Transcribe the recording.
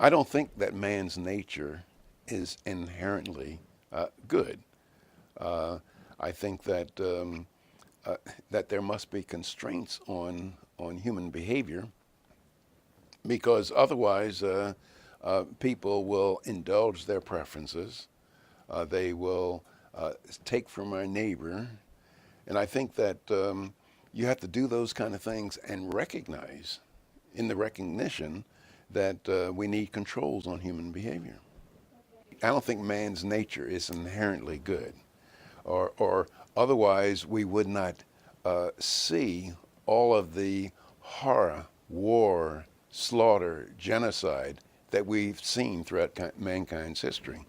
I don't think that man's nature is inherently good. Uh, I think that there must be constraints on human behavior because otherwise people will indulge their preferences. They will take from our neighbor, and I think that you have to do those kind of things and recognize, in the recognition, that we need controls on human behavior. I don't think man's nature is inherently good, or otherwise we would not see all of the horror, war, slaughter, genocide that we've seen throughout mankind's history.